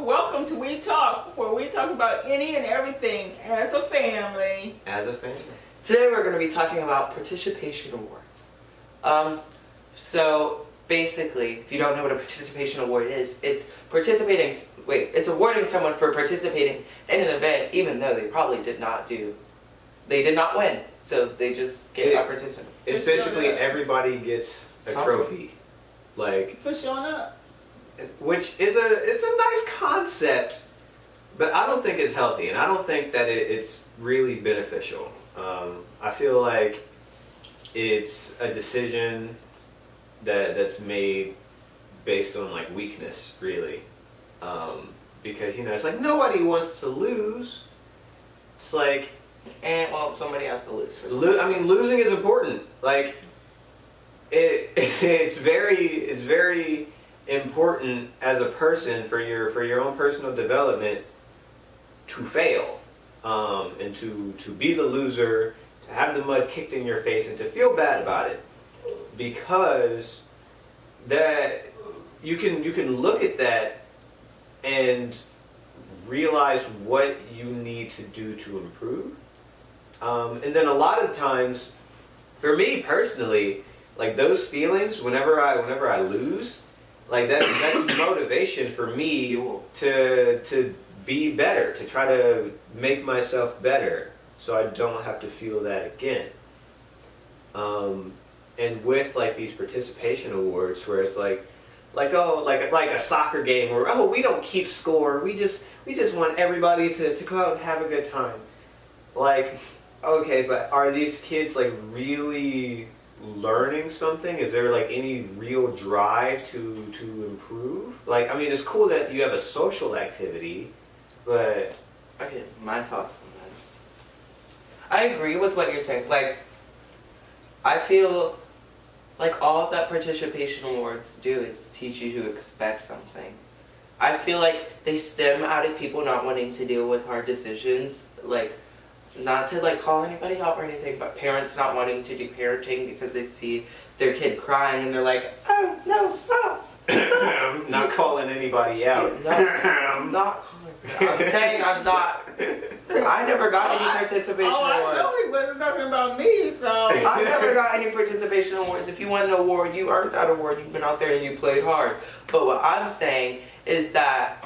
welcome to We Talk, where we talk about any and everything as a family. As a family. Today we're going to be talking about participation awards. So basically, if you don't know what a participation award is, it's awarding someone for participating in an event, even though they probably did not win. So they just get a participant. It's basically everybody gets a trophy, like For showing up. which is it's a nice concept, but I don't think it's healthy, and I don't think that it's really beneficial. I feel like it's a decision that's made based on like weakness, really, because it's like nobody wants to lose. It's like, And well, somebody has to lose. I mean, losing is important. Like, it's very important as a person for your own personal development to fail, and to be the loser, to have the mud kicked in your face, and to feel bad about it, because that you can look at that and realize what you need to do to improve. And then a lot of times, for me personally, like those feelings, whenever I lose, like that's motivation for me to be better, to try to make myself better, so I don't have to feel that again. And with like these participation awards, where it's like a soccer game where we don't keep score, we just want everybody to go out and have a good time. Like, okay, but are these kids like really learning something? Is there like any real drive to improve? Like, I mean, it's cool that you have a social activity, but Okay, my thoughts on this. I agree with what you're saying. Like, I feel like all that participation awards do is teach you to expect something. I feel like they stem out of people not wanting to deal with hard decisions, like, not to like call anybody out or anything, but parents not wanting to do parenting because they see their kid crying and they're like, oh no, stop. I'm not calling anybody out. No, I'm not calling. I'm saying I'm not. I never got any participation awards. I know he wasn't talking about me, so. I never got any participation awards. If you won an award, you earned that award. You've been out there and you played hard. But what I'm saying is that,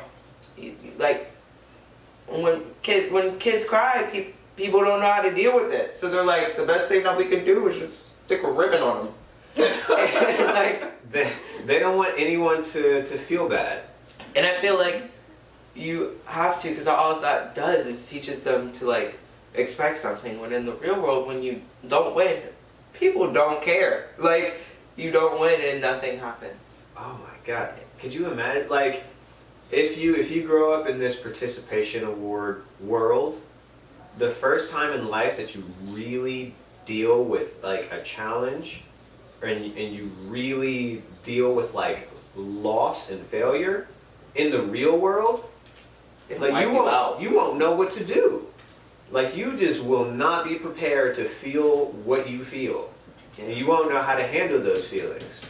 like, when kids cry, people don't know how to deal with it. So they're like, the best thing that we can do is just stick a ribbon on them. And, like, they don't want anyone to feel bad. and I feel like you have to, because all that does is teaches them to like expect something. When in the real world, when you don't win, people don't care. Like, you don't win and nothing happens. Oh my God. Could you imagine, like, if you grow up in this participation award world, the first time in life that you really deal with like a challenge, and you really deal with like loss and failure in the real world, like you won't know what to do. Like, you just will not be prepared to feel what you feel. And you won't know how to handle those feelings.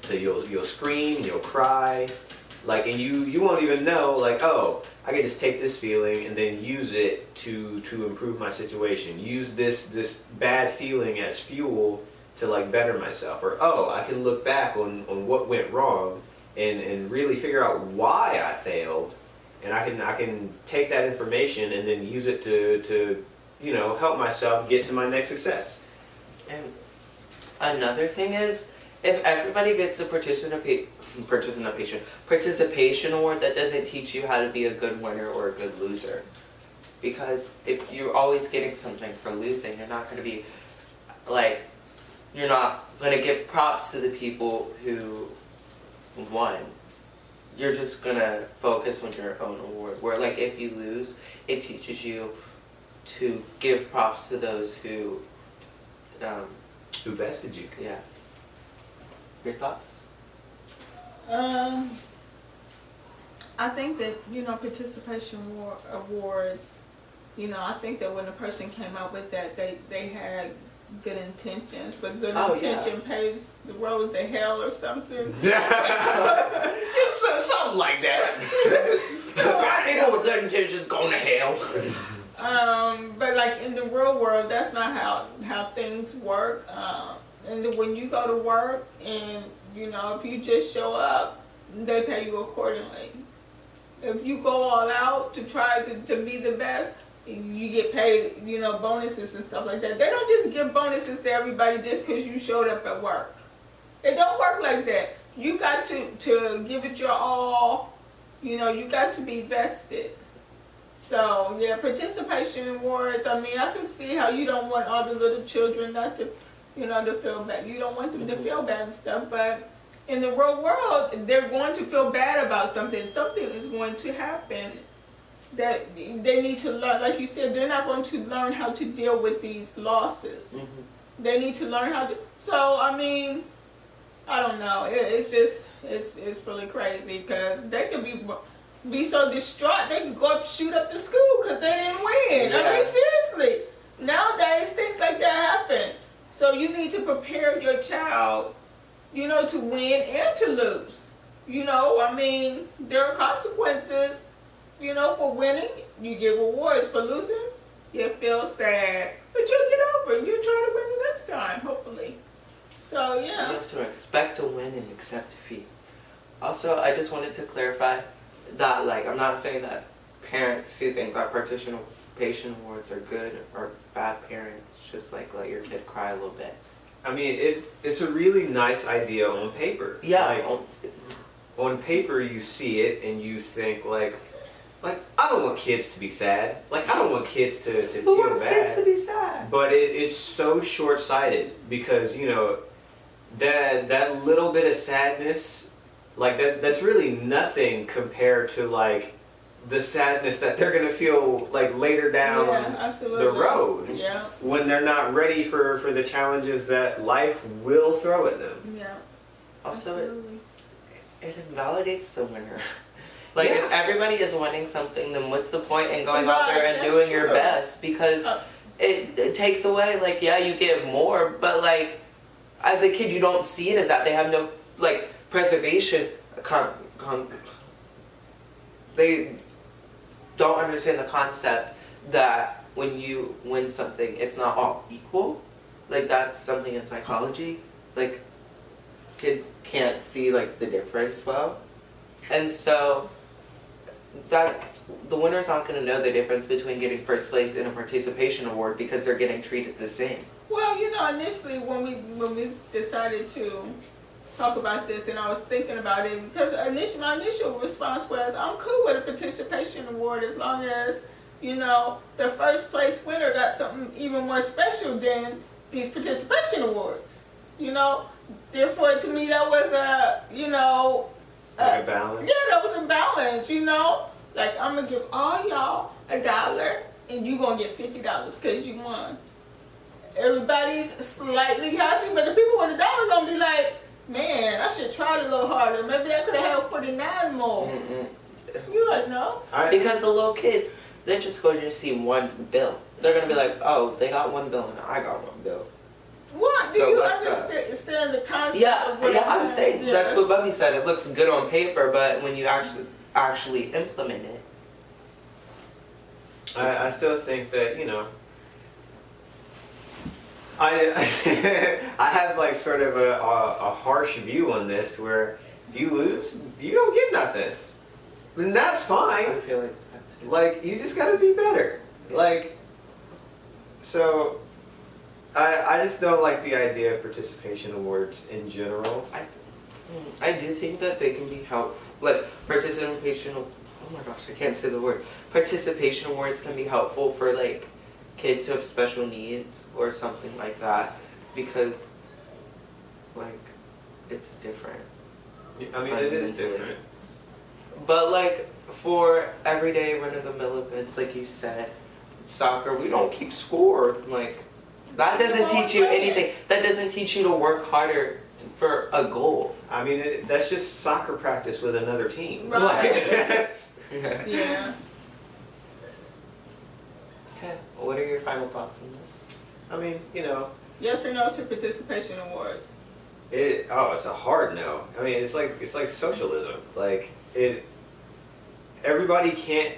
So you'll scream, you'll cry, like, and you won't even know, like, oh, I can just take this feeling and then use it to improve my situation. Use this bad feeling as fuel to like better myself. Or, oh, I can look back on what went wrong and really figure out why I failed. And I can take that information and then use it to help myself get to my next success. And another thing is, if everybody gets a participation award, that doesn't teach you how to be a good winner or a good loser. Because if you're always getting something for losing, you're not going to be like, you're not going to give props to the people who won. You're just going to focus on your own award. Where, like, if you lose, it teaches you to give props to those who bested you. Yeah. Your thoughts? I think that, participation awards, I think that when a person came out with that, they had good intentions, but good intention paves the road to hell or something. It's something like that. intentions going to hell. But like in the real world, that's not how things work. And when you go to work and, you know, if you just show up, they pay you accordingly. If you go all out to try to be the best, you get paid, you know, bonuses and stuff like that. They don't just give bonuses to everybody just because you showed up at work. It don't work like that. You got to give it your all. You know, you got to be vested. So, yeah, participation awards, I mean, I can see how you don't want all the little children not to, you know, to feel bad. You don't want them to feel bad and stuff, but in the real world, they're going to feel bad about something. Something is going to happen that they need to learn. Like you said, they're not going to learn how to deal with these losses. Mm-hmm. They need to learn how to. So, I mean, I don't know. It's just, it's really crazy because they could be so distraught they could go up shoot up the school because they didn't win. Yeah. I mean, seriously. Nowadays, things like that happen. So you need to prepare your child, you know, to win and to lose. You know, I mean, there are consequences, you know, for winning. You get rewards. For losing, you feel sad. But you'll get over it. You'll try to win the next time, hopefully. So, yeah. You have to expect to win and accept defeat. Also, I just wanted to clarify that, like, I'm not saying that parents who think that participation awards are good or bad parents, just like let your kid cry a little bit. I mean, it's a really nice idea on paper. Yeah. Like, on paper you see it and you think like I don't want kids to be sad. Like, I don't want kids to feel bad. Who wants kids to be sad? But it's so short-sighted because, you know, that little bit of sadness, like that's really nothing compared to like the sadness that they're gonna feel like later down the road. Yeah. When they're not ready for the challenges that life will throw at them. Yeah. Also, it invalidates the winner. Like, if everybody is winning something, then what's the point in going out there and doing your best? Because it takes away, like, yeah, you give more, but like, as a kid, you don't see it as that. They have no, like, preservation. They don't understand the concept that when you win something, it's not all equal. Like, that's something in psychology. Like, kids can't see, like, the difference well. And so, that the winner's not going to know the difference between getting first place in a participation award because they're getting treated the same. Well, you know, initially when we decided to talk about this, and I was thinking about it, because my initial response was, I'm cool with a participation award as long as, you know, the first place winner got something even more special than these participation awards. You know, therefore to me that was a, you know, like a balance? Yeah, that was a balance, you know? Like, I'm going to give all y'all $1 and you going to get $50 because you won. Everybody's slightly happy, but the people with $1 are going to be like, man, I should try it a little harder. Maybe I could have had 49 more. You like, no? Because the little kids, they're just going to see one bill. They're going to be like, oh, they got one bill and I got one bill. What? Do you understand the concept of what I'm saying? That's what Bubby said. It looks good on paper, but when you actually implement it. I still think that, you know, I have like sort of a harsh view on this where if you lose, you don't get nothing. And that's fine. I feel like that too. Like, you just gotta be better. Yeah. Like, so I just don't like the idea of participation awards in general. I do think that they can be helpful. Like, oh my gosh, I can't say the word. Participation awards can be helpful for, like, kids who have special needs or something like that, because, like, it's different. I mean, it is different. But, like, for everyday run-of-the-mill events, like you said, soccer, we don't keep score. Like, that doesn't teach you anything. That doesn't teach you to work harder for a goal. I mean, that's just soccer practice with another team. Right. Yeah. Okay. What are your final thoughts on this? I mean, you know. Yes or no to participation awards? It's a hard no. I mean, it's like socialism. Like, everybody can't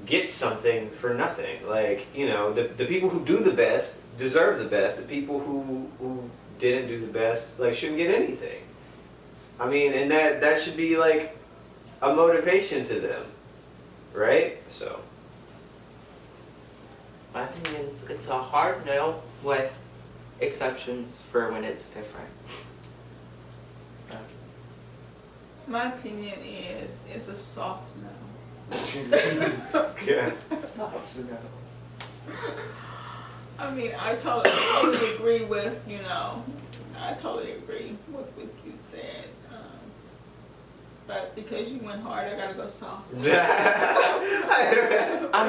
get something for nothing. Like, you know, the people who do the best deserve the best. The people who didn't do the best, like, shouldn't get anything. I mean, and that should be like a motivation to them, right? So, My opinion, it's a hard no with exceptions for when it's different. My opinion is it's a soft no. yeah. Soft no. I mean, I totally agree with, you know, I totally agree with what you said. But because you went hard, I gotta go soft. I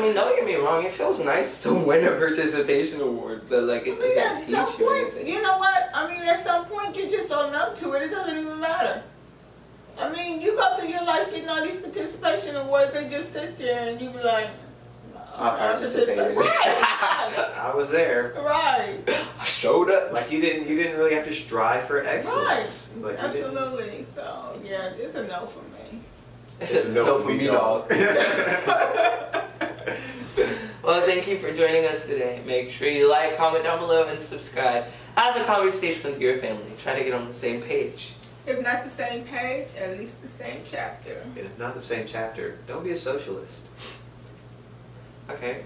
mean, don't get me wrong, it feels nice to win a participation award, but like it I mean, at doesn't some teach you point, anything. you know what? I mean, at some point, you're just so numb to it, it doesn't even matter. I mean, you go through your life getting all these participation awards, they just sit there and you be like, I participated. Right. I was there. Right. I showed up. Like you didn't really have to strive for excellence. Right. Like, you didn't. Absolutely. So, yeah, it's a no for me. It's a no for me, dog. Well, thank you for joining us today. Make sure you like, comment down below, and subscribe. Have a conversation with your family. Try to get on the same page. If not the same page, at least the same chapter. And if not the same chapter, don't be a socialist. Okay?